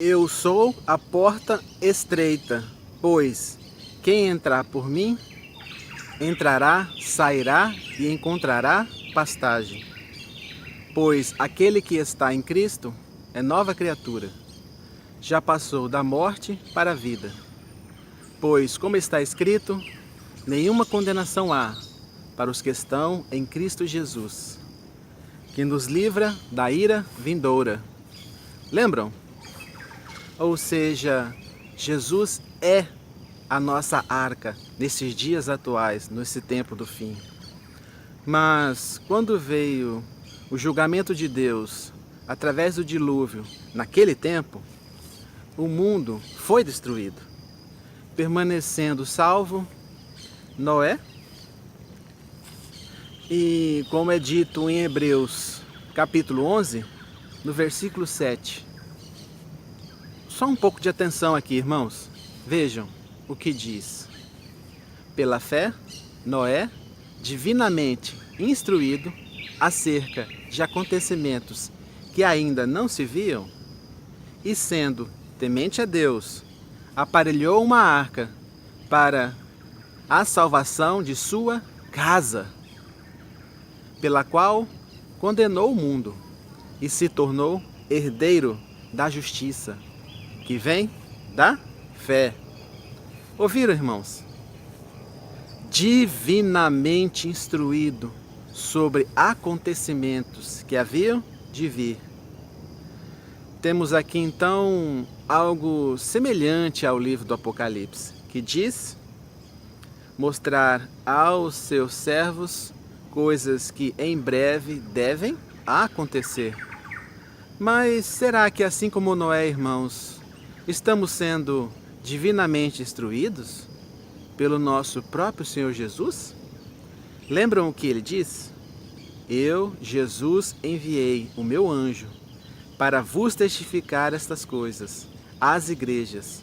Eu sou a porta estreita, pois quem entrar por mim, entrará, sairá e encontrará pastagem. Pois aquele que está em Cristo é nova criatura, já passou da morte para a vida. Pois, como está escrito, nenhuma condenação há para os que estão em Cristo Jesus, que nos livra da ira vindoura. Lembram? Ou seja, Jesus é a nossa arca nesses dias atuais, nesse tempo do fim. Mas quando veio o julgamento de Deus através do dilúvio, naquele tempo, o mundo foi destruído, permanecendo salvo Noé e, como é dito em Hebreus capítulo 11, no versículo 7. Só um pouco de atenção aqui, irmãos. Vejam o que diz. Pela fé, Noé, divinamente instruído acerca de acontecimentos que ainda não se viam, e sendo temente a Deus, aparelhou uma arca para a salvação de sua casa, pela qual condenou o mundo e se tornou herdeiro da justiça, que vem da fé. Ouviram, irmãos? Divinamente instruído sobre acontecimentos que haviam de vir. Temos aqui então algo semelhante ao livro do Apocalipse, que diz mostrar aos seus servos coisas que em breve devem acontecer. Mas será que assim como Noé, irmãos, estamos sendo divinamente instruídos pelo nosso próprio Senhor Jesus? Lembram o que ele diz? Eu, Jesus, enviei o meu anjo para vos testificar estas coisas às igrejas.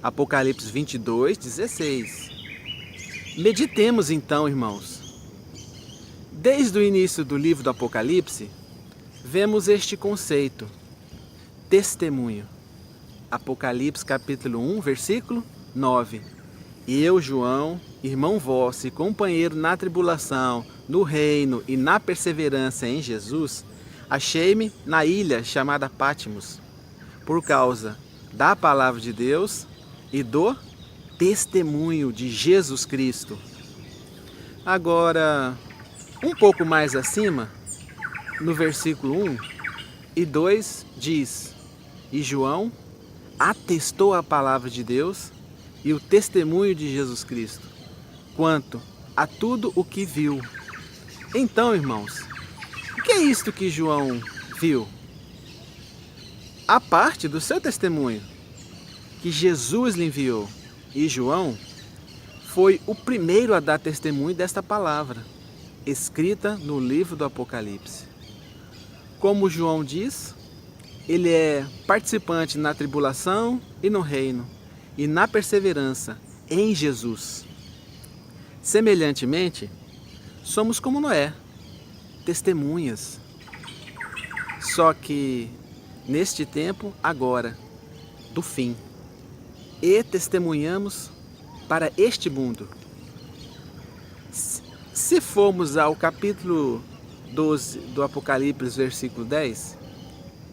Apocalipse 22, 16. Meditemos então, irmãos. Desde o início do livro do Apocalipse, vemos este conceito, testemunho. Apocalipse capítulo 1, versículo 9. Eu, João, irmão vosso e companheiro na tribulação, no reino e na perseverança em Jesus, achei-me na ilha chamada Patmos, por causa da palavra de Deus e do testemunho de Jesus Cristo. Agora, um pouco mais acima, no versículo 1 e 2 diz: E João atestou a palavra de Deus e o testemunho de Jesus Cristo, quanto a tudo o que viu. Então, irmãos, o que é isto que João viu? A parte do seu testemunho, que Jesus lhe enviou. E João foi o primeiro a dar testemunho desta palavra, escrita no livro do Apocalipse. Como João diz, ele é participante na tribulação e no reino, e na perseverança em Jesus. Semelhantemente, somos como Noé, testemunhas. Só que neste tempo, agora, do fim, e testemunhamos para este mundo. Se formos ao capítulo 12 do Apocalipse, versículo 10,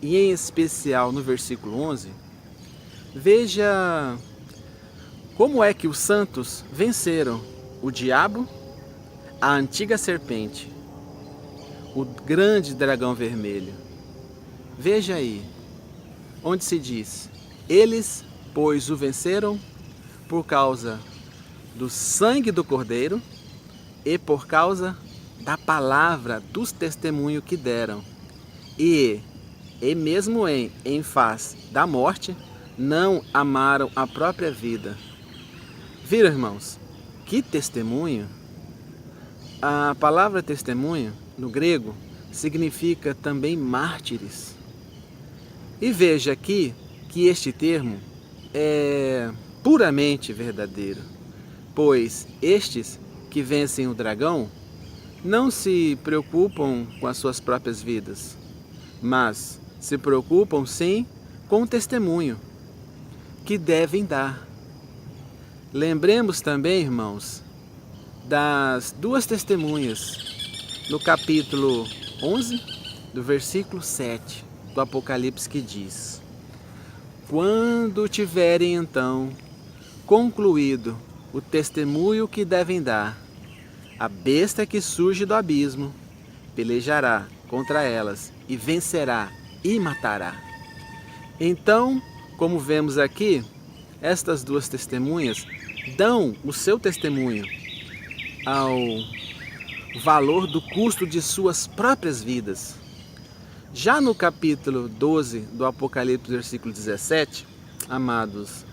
e em especial no versículo 11, veja como é que os santos venceram o diabo, a antiga serpente, o grande dragão vermelho. Veja aí, onde se diz: eles, pois, o venceram por causa do sangue do Cordeiro e por causa da palavra dos testemunhos que deram. E mesmo em face da morte, não amaram a própria vida. Viram, irmãos? Que testemunho! A palavra testemunho, no grego, significa também mártires. E veja aqui que este termo é puramente verdadeiro, pois estes que vencem o dragão não se preocupam com as suas próprias vidas, mas se preocupam sim com o testemunho que devem dar. Lembremos também, irmãos, das duas testemunhas no capítulo 11, do versículo 7 do Apocalipse, que diz: quando tiverem então concluído o testemunho que devem dar, a besta que surge do abismo pelejará contra elas e vencerá e matará. Então, como vemos aqui, estas duas testemunhas dão o seu testemunho ao valor do custo de suas próprias vidas. Já no capítulo 12 do Apocalipse, versículo 17, amados,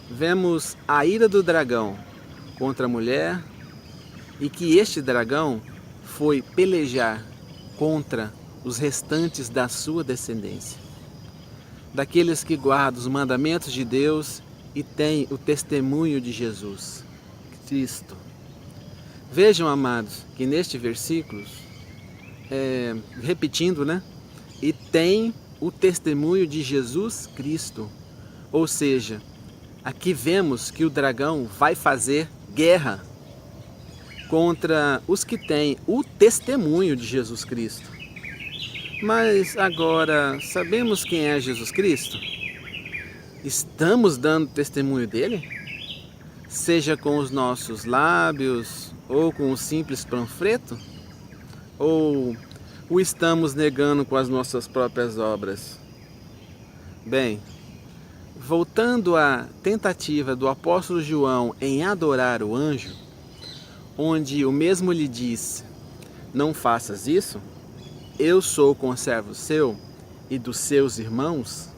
vemos a ira do dragão contra a mulher e que este dragão foi pelejar contra os restantes da sua descendência, daqueles que guardam os mandamentos de Deus e têm o testemunho de Jesus Cristo. Vejam, amados, que neste versículo, repetindo, e tem o testemunho de Jesus Cristo. Ou seja, aqui vemos que o dragão vai fazer guerra contra os que têm o testemunho de Jesus Cristo. Mas agora, sabemos quem é Jesus Cristo? Estamos dando testemunho dele? Seja com os nossos lábios, ou com um simples panfleto? Ou o estamos negando com as nossas próprias obras? Bem, voltando à tentativa do apóstolo João em adorar o anjo, onde o mesmo lhe disse: não faças isso, eu sou conservo seu e dos seus irmãos,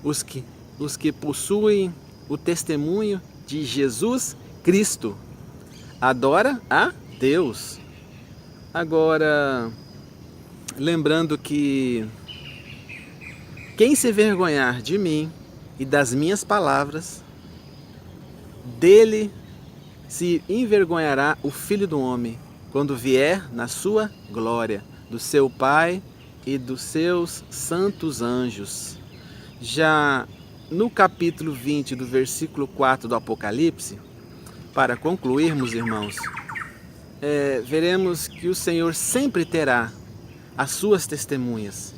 os que possuem o testemunho de Jesus Cristo. Adora a Deus. Agora, lembrando que quem se envergonhar de mim e das minhas palavras, dele se envergonhará o Filho do Homem, quando vier na sua glória, do seu Pai e dos seus santos anjos. Já no capítulo 20, do versículo 4 do Apocalipse, para concluirmos, irmãos, veremos que o Senhor sempre terá as suas testemunhas,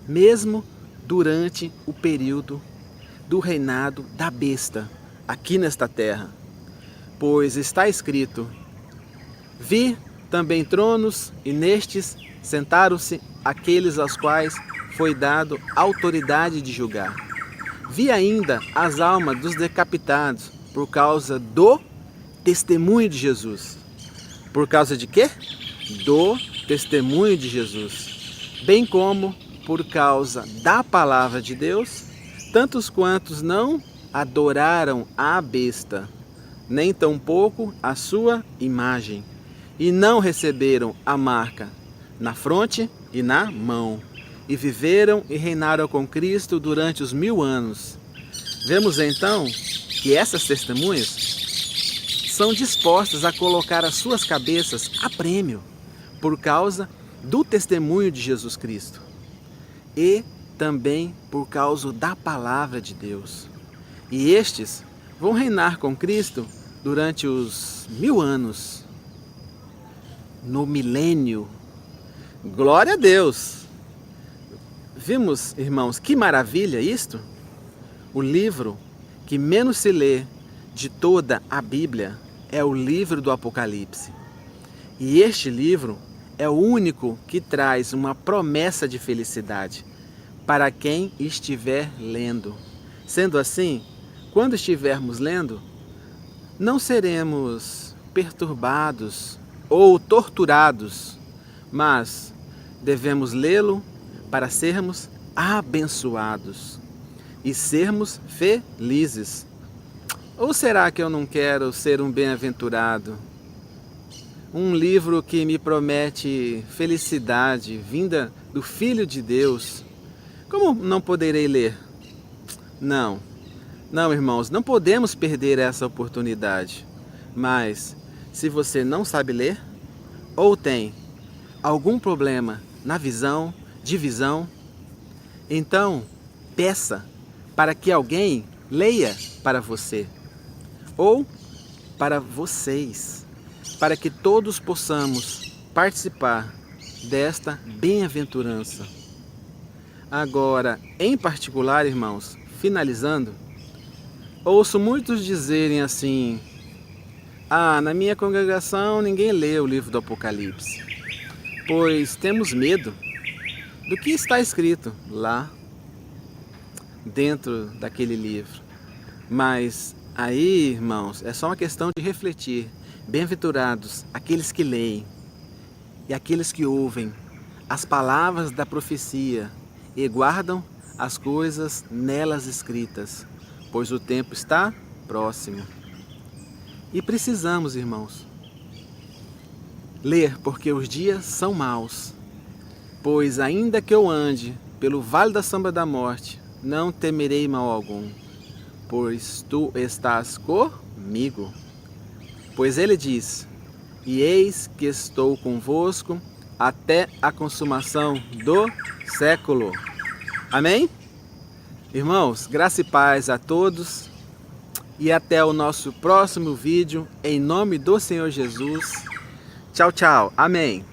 mesmo durante o período do reinado da besta aqui nesta terra. Pois está escrito: vi também tronos, e nestes sentaram-se aqueles aos quais foi dado autoridade de julgar. Vi ainda as almas dos decapitados por causa do testemunho de Jesus. Por causa de quê? Do testemunho de Jesus. Bem como por causa da palavra de Deus, tantos quantos não adoraram a besta, nem tampouco a sua imagem, e não receberam a marca na fronte e na mão, e viveram e reinaram com Cristo durante os 1000 anos. Vemos então que essas testemunhas são dispostas a colocar as suas cabeças a prêmio por causa do testemunho de Jesus Cristo e também por causa da palavra de Deus. E estes vão reinar com Cristo durante os 1000 anos, no milênio. Glória a Deus! Vimos, irmãos, que maravilha isto? O livro que menos se lê de toda a Bíblia é o livro do Apocalipse. E este livro é o único que traz uma promessa de felicidade para quem estiver lendo. Sendo assim, quando estivermos lendo, não seremos perturbados ou torturados, mas devemos lê-lo para sermos abençoados e sermos felizes. Ou será que eu não quero ser um bem-aventurado? Um livro que me promete felicidade vinda do Filho de Deus. Como não poderei ler? Não, irmãos, não podemos perder essa oportunidade. Mas, se você não sabe ler, ou tem algum problema na visão, então peça para que alguém leia para você ou para vocês, para que todos possamos participar desta bem-aventurança. Agora, em particular, irmãos, finalizando, ouço muitos dizerem assim: na minha congregação ninguém lê o livro do Apocalipse, pois temos medo do que está escrito lá dentro daquele livro. Mas aí, irmãos, é só uma questão de refletir. Bem-aventurados aqueles que leem e aqueles que ouvem as palavras da profecia e guardam as coisas nelas escritas, pois o tempo está próximo. E precisamos, irmãos, ler, porque os dias são maus. Pois ainda que eu ande pelo vale da sombra da morte, não temerei mal algum, pois tu estás comigo. Pois ele diz: e eis que estou convosco até a consumação do século. Amém? Irmãos, graça e paz a todos e até o nosso próximo vídeo, em nome do Senhor Jesus. Tchau, tchau. Amém.